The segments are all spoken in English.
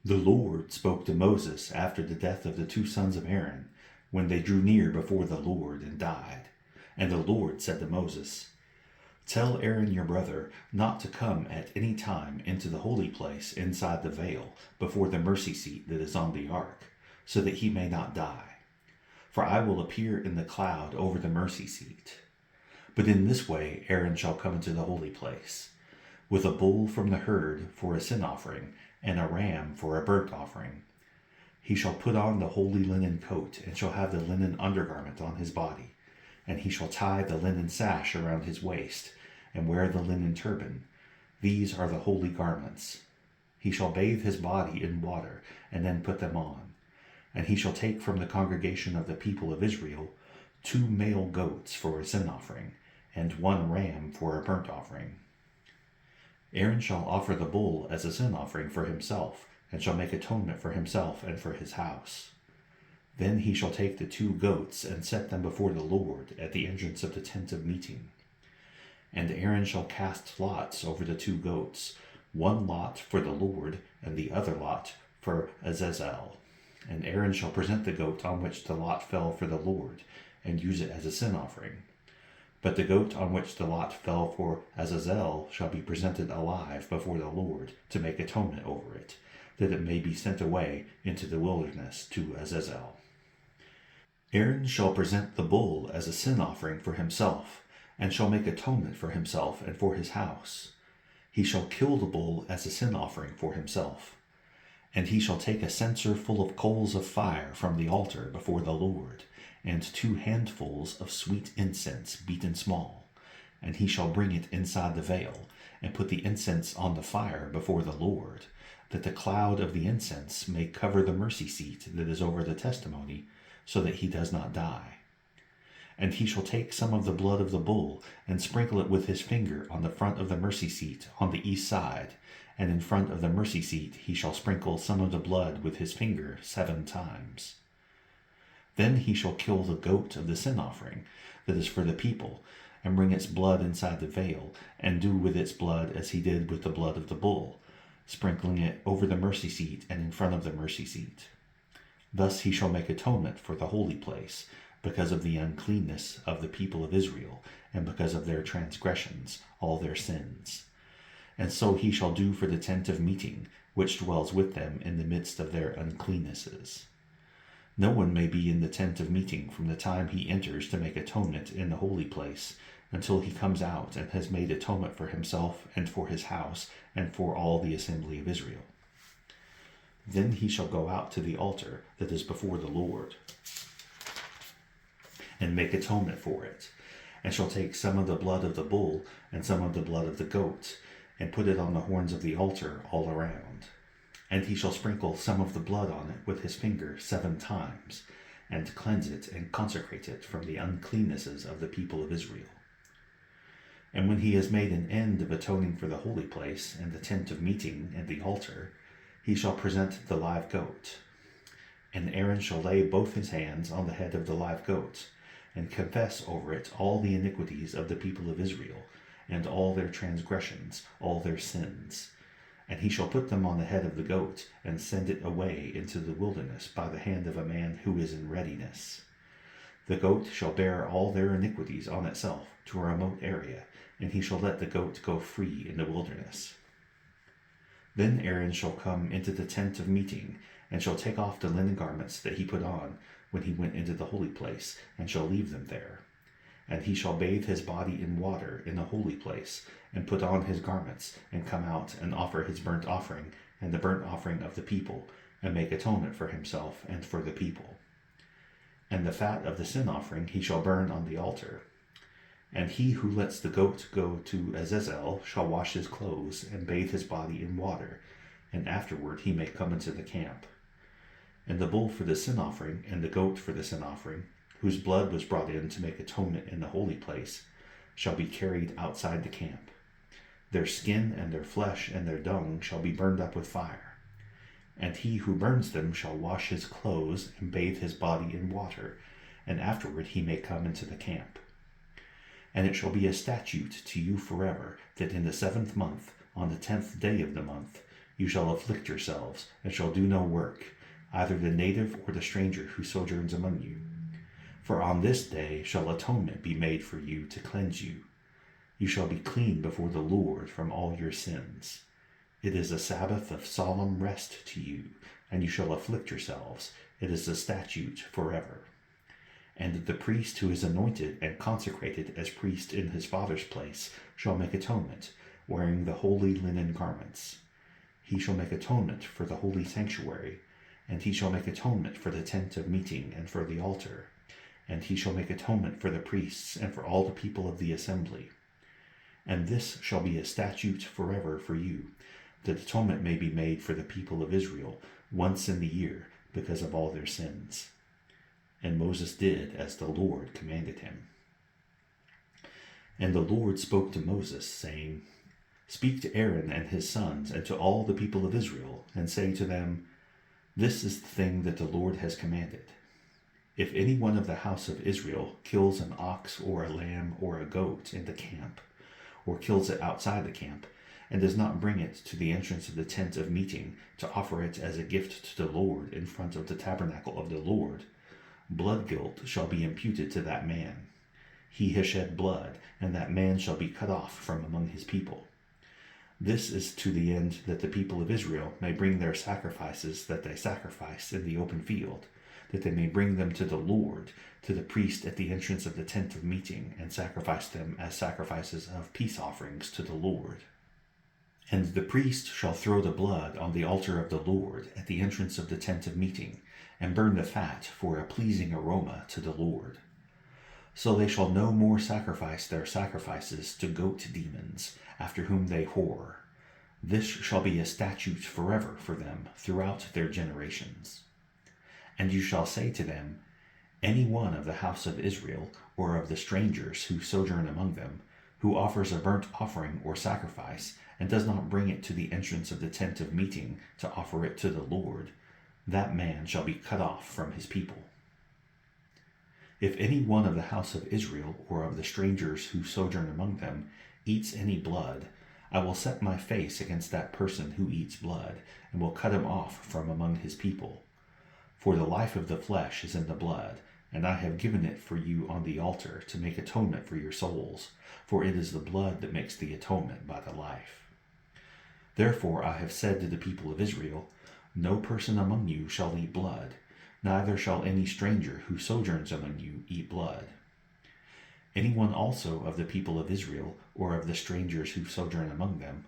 The Lord spoke to Moses after the death of the two sons of Aaron, when they drew near before the Lord and died. And the Lord said to Moses, "Tell Aaron your brother not to come at any time into the holy place inside the veil before the mercy seat that is on the ark, so that he may not die. For I will appear in the cloud over the mercy seat. But in this way Aaron shall come into the holy place, with a bull from the herd for a sin offering, and a ram for a burnt offering. He shall put on the holy linen coat, and shall have the linen undergarment on his body, and he shall tie the linen sash around his waist, and wear the linen turban. These are the holy garments. He shall bathe his body in water, and then put them on. And he shall take from the congregation of the people of Israel 2 male goats for a sin offering, and 1 ram for a burnt offering. Aaron shall offer the bull as a sin offering for himself, and shall make atonement for himself and for his house. Then he shall take the 2 goats and set them before the Lord at the entrance of the tent of meeting. And Aaron shall cast lots over the 2 goats, 1 lot for the Lord, and the other lot for Azazel. And Aaron shall present the goat on which the lot fell for the Lord, and use it as a sin offering. But the goat on which the lot fell for Azazel shall be presented alive before the Lord to make atonement over it, that it may be sent away into the wilderness to Azazel. Aaron shall present the bull as a sin offering for himself, and shall make atonement for himself and for his house. He shall kill the bull as a sin offering for himself. And he shall take a censer full of coals of fire from the altar before the Lord, and 2 handfuls of sweet incense beaten small, and he shall bring it inside the veil, and put the incense on the fire before the Lord, that the cloud of the incense may cover the mercy seat that is over the testimony, so that he does not die. And he shall take some of the blood of the bull, and sprinkle it with his finger on the front of the mercy seat on the east side, and in front of the mercy seat he shall sprinkle some of the blood with his finger 7 times. Then he shall kill the goat of the sin offering that is for the people, and bring its blood inside the veil, and do with its blood as he did with the blood of the bull, sprinkling it over the mercy seat and in front of the mercy seat. Thus he shall make atonement for the holy place, because of the uncleanness of the people of Israel, and because of their transgressions, all their sins. And so he shall do for the tent of meeting, which dwells with them in the midst of their uncleannesses. No one may be in the tent of meeting from the time he enters to make atonement in the holy place, until he comes out and has made atonement for himself and for his house and for all the assembly of Israel. Then he shall go out to the altar that is before the Lord, and make atonement for it, and shall take some of the blood of the bull and some of the blood of the goat, and put it on the horns of the altar all around. And he shall sprinkle some of the blood on it with his finger 7 times, and cleanse it and consecrate it from the uncleannesses of the people of Israel. And when he has made an end of atoning for the holy place, and the tent of meeting, and the altar, he shall present the live goat. And Aaron shall lay both his hands on the head of the live goat, and confess over it all the iniquities of the people of Israel, and all their transgressions, all their sins. And he shall put them on the head of the goat, and send it away into the wilderness by the hand of a man who is in readiness. The goat shall bear all their iniquities on itself to a remote area, and he shall let the goat go free in the wilderness. Then Aaron shall come into the tent of meeting, and shall take off the linen garments that he put on when he went into the holy place, and shall leave them there. And he shall bathe his body in water in the holy place, and put on his garments, and come out and offer his burnt offering, and the burnt offering of the people, and make atonement for himself and for the people. And the fat of the sin offering he shall burn on the altar. And he who lets the goat go to Azazel shall wash his clothes, and bathe his body in water, and afterward he may come into the camp. And the bull for the sin offering, and the goat for the sin offering, whose blood was brought in to make atonement in the holy place, shall be carried outside the camp. Their skin and their flesh and their dung shall be burned up with fire. And he who burns them shall wash his clothes and bathe his body in water, and afterward he may come into the camp. And it shall be a statute to you forever, that in the 7th month, on the 10th day of the month, you shall afflict yourselves, and shall do no work, either the native or the stranger who sojourns among you. For on this day shall atonement be made for you to cleanse you. You shall be clean before the Lord from all your sins. It is a Sabbath of solemn rest to you, and you shall afflict yourselves. It is a statute forever. And the priest who is anointed and consecrated as priest in his father's place shall make atonement, wearing the holy linen garments. He shall make atonement for the holy sanctuary, and he shall make atonement for the tent of meeting and for the altar, and he shall make atonement for the priests and for all the people of the assembly. And this shall be a statute forever for you, that atonement may be made for the people of Israel once in the year because of all their sins. And Moses did as the Lord commanded him. And the Lord spoke to Moses, saying, Speak to Aaron and his sons and to all the people of Israel, and say to them, This is the thing that the Lord has commanded. If any one of the house of Israel kills an ox or a lamb or a goat in the camp, or kills it outside the camp, and does not bring it to the entrance of the tent of meeting to offer it as a gift to the Lord in front of the tabernacle of the Lord, blood guilt shall be imputed to that man. He has shed blood, and that man shall be cut off from among his people. This is to the end that the people of Israel may bring their sacrifices that they sacrifice in the open field, that they may bring them to the Lord, to the priest at the entrance of the tent of meeting, and sacrifice them as sacrifices of peace offerings to the Lord. And the priest shall throw the blood on the altar of the Lord at the entrance of the tent of meeting, and burn the fat for a pleasing aroma to the Lord. So they shall no more sacrifice their sacrifices to goat demons, after whom they whore. This shall be a statute forever for them throughout their generations. And you shall say to them, Any one of the house of Israel, or of the strangers who sojourn among them, who offers a burnt offering or sacrifice, and does not bring it to the entrance of the tent of meeting to offer it to the Lord, that man shall be cut off from his people. If any one of the house of Israel, or of the strangers who sojourn among them, eats any blood, I will set my face against that person who eats blood, and will cut him off from among his people. For the life of the flesh is in the blood, and I have given it for you on the altar to make atonement for your souls, for it is the blood that makes the atonement by the life. Therefore I have said to the people of Israel, No person among you shall eat blood, neither shall any stranger who sojourns among you eat blood. Anyone also of the people of Israel, or of the strangers who sojourn among them,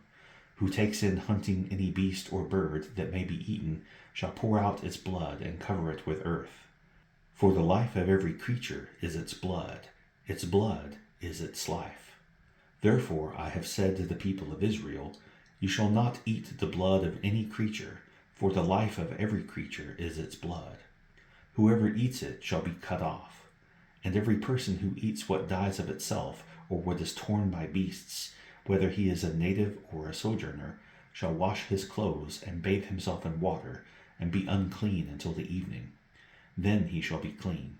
who takes in hunting any beast or bird that may be eaten, shall pour out its blood and cover it with earth. For the life of every creature is its blood is its life. Therefore I have said to the people of Israel, You shall not eat the blood of any creature, for the life of every creature is its blood. Whoever eats it shall be cut off. And every person who eats what dies of itself, or what is torn by beasts, whether he is a native or a sojourner, shall wash his clothes and bathe himself in water, and be unclean until the evening. Then he shall be clean.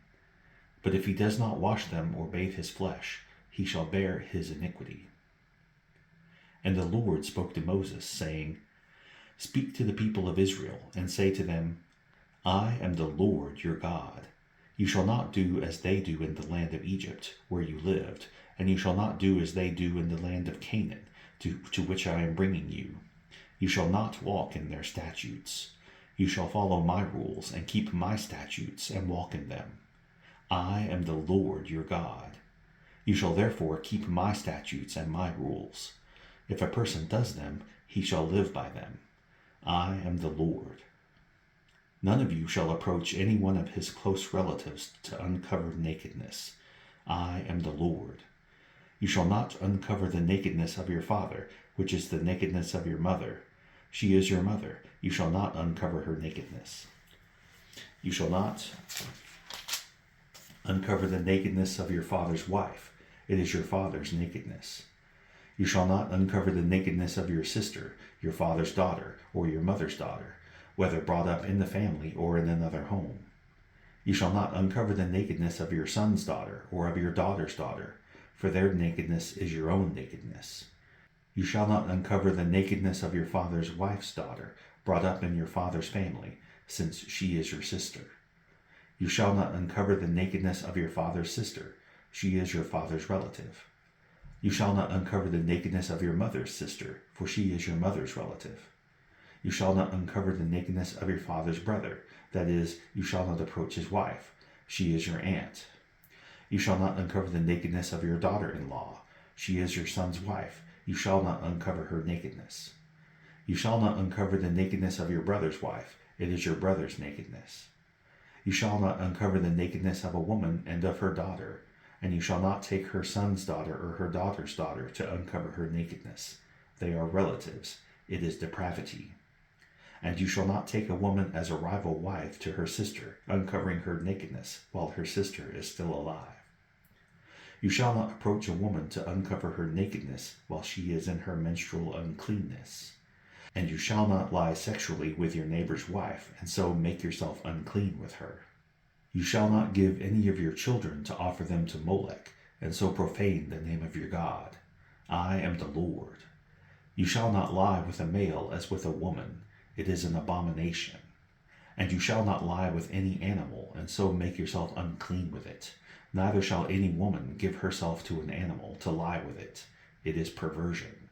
But if he does not wash them or bathe his flesh, he shall bear his iniquity. And the Lord spoke to Moses, saying, Speak to the people of Israel, and say to them, I am the Lord your God. You shall not do as they do in the land of Egypt, where you lived, and you shall not do as they do in the land of Canaan, to which I am bringing you. You shall not walk in their statutes. You shall follow my rules and keep my statutes and walk in them. I am the Lord your God. You shall therefore keep my statutes and my rules. If a person does them, he shall live by them. I am the Lord. None of you shall approach any one of his close relatives to uncover nakedness. I am the Lord. You shall not uncover the nakedness of your father, which is the nakedness of your mother. She is your mother. You shall not uncover her nakedness. You shall not uncover the nakedness of your father's wife. It is your father's nakedness. You shall not uncover the nakedness of your sister, your father's daughter, or your mother's daughter, whether brought up in the family or in another home. You shall not uncover the nakedness of your son's daughter or of your daughter's daughter, for their nakedness is your own nakedness. You shall not uncover the nakedness of your father's wife's daughter, brought up in your father's family, since she is your sister. You shall not uncover the nakedness of your father's sister. She is your father's relative. You shall not uncover the nakedness of your mother's sister, for she is your mother's relative. You shall not uncover the nakedness of your father's brother, that is, you shall not approach his wife. She is your aunt. You shall not uncover the nakedness of your daughter-in-law. She is your son's wife. You shall not uncover her nakedness. You shall not uncover the nakedness of your brother's wife. It is your brother's nakedness. You shall not uncover the nakedness of a woman and of her daughter, and you shall not take her son's daughter or her daughter's daughter to uncover her nakedness. They are relatives. It is depravity. And you shall not take a woman as a rival wife to her sister, uncovering her nakedness while her sister is still alive. You shall not approach a woman to uncover her nakedness while she is in her menstrual uncleanness. And you shall not lie sexually with your neighbor's wife, and so make yourself unclean with her. You shall not give any of your children to offer them to Molech, and so profane the name of your God. I am the Lord. You shall not lie with a male as with a woman. It is an abomination. And you shall not lie with any animal, and so make yourself unclean with it. Neither shall any woman give herself to an animal to lie with it. It is perversion.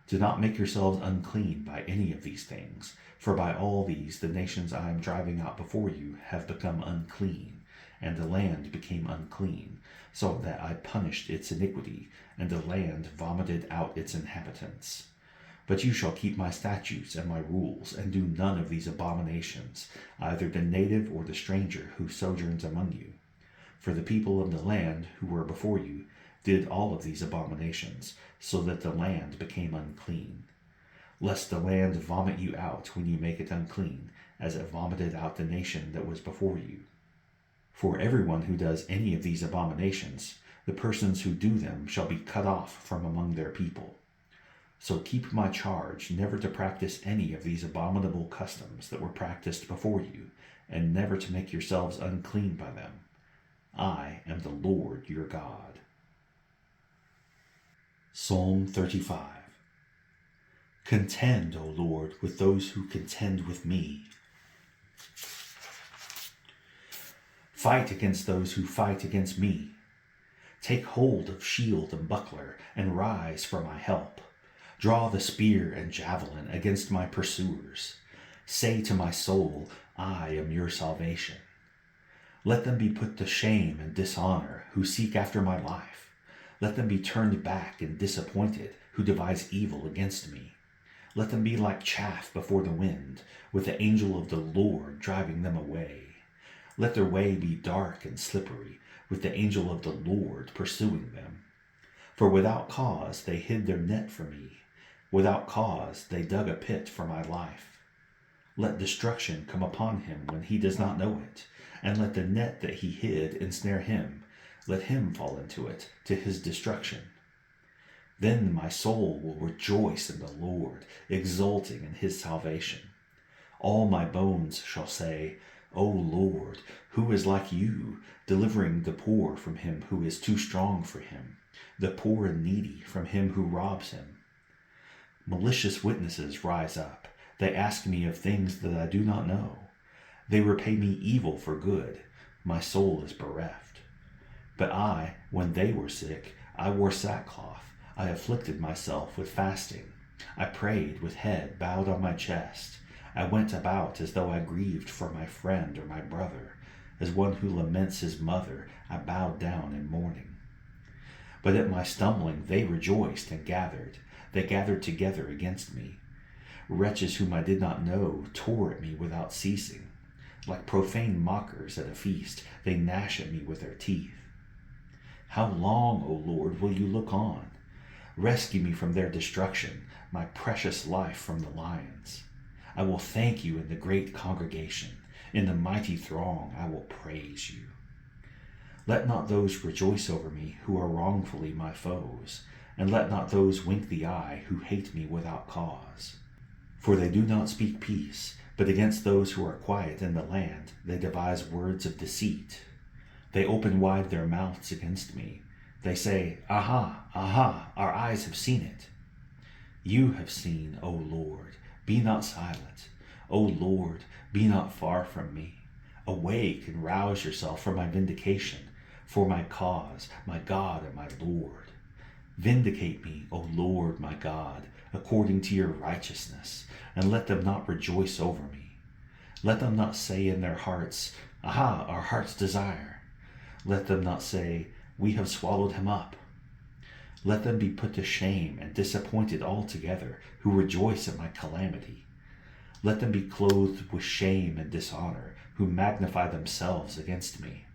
Do not make yourselves unclean by any of these things, for by all these the nations I am driving out before you have become unclean, and the land became unclean, so that I punished its iniquity, and the land vomited out its inhabitants. But you shall keep my statutes and my rules, and do none of these abominations, either the native or the stranger who sojourns among you. For the people of the land who were before you did all of these abominations, so that the land became unclean. Lest the land vomit you out when you make it unclean, as it vomited out the nation that was before you. For everyone who does any of these abominations, the persons who do them shall be cut off from among their people. So keep my charge never to practice any of these abominable customs that were practiced before you, and never to make yourselves unclean by them. I am the Lord your God. Psalm 35. Contend, O Lord, with those who contend with me. Fight against those who fight against me. Take hold of shield and buckler, and rise for my help. Draw the spear and javelin against my pursuers. Say to my soul, I am your salvation. Let them be put to shame and dishonor who seek after my life. Let them be turned back and disappointed who devise evil against me. Let them be like chaff before the wind, with the angel of the Lord driving them away. Let their way be dark and slippery, with the angel of the Lord pursuing them. For without cause they hid their net for me. Without cause they dug a pit for my life. Let destruction come upon him when he does not know it, and let the net that he hid ensnare him. Let him fall into it, to his destruction. Then my soul will rejoice in the Lord, exulting in his salvation. All my bones shall say, O Lord, who is like you, delivering the poor from him who is too strong for him, the poor and needy from him who robs him? Malicious witnesses rise up. They ask me of things that I do not know. They repay me evil for good. My soul is bereft. But I, when they were sick, I wore sackcloth. I afflicted myself with fasting. I prayed with head bowed on my chest. I went about as though I grieved for my friend or my brother. As one who laments his mother, I bowed down in mourning. But at my stumbling they rejoiced and gathered. They gathered together against me. Wretches whom I did not know tore at me without ceasing. Like profane mockers at a feast, they gnash at me with their teeth. How long, O Lord, will you look on? Rescue me from their destruction, my precious life from the lions. I will thank you in the great congregation. In the mighty throng I will praise you. Let not those rejoice over me who are wrongfully my foes, and let not those wink the eye who hate me without cause. For they do not speak peace, but against those who are quiet in the land they devise words of deceit. They open wide their mouths against me. They say, Aha, aha, our eyes have seen it. You have seen, O Lord, be not silent. O Lord, be not far from me. Awake and rouse yourself for my vindication, for my cause, my God and my Lord. Vindicate me, O Lord my God, according to your righteousness, and let them not rejoice over me. Let them not say in their hearts, Aha, our heart's desire. Let them not say, We have swallowed him up. Let them be put to shame and disappointed altogether, who rejoice at my calamity. Let them be clothed with shame and dishonor, who magnify themselves against me.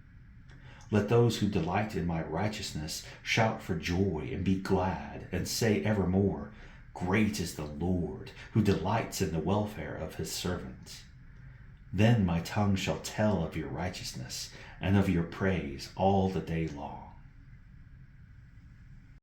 Let those who delight in my righteousness shout for joy and be glad, and say evermore, Great is the Lord, who delights in the welfare of his servants. Then my tongue shall tell of your righteousness and of your praise all the day long.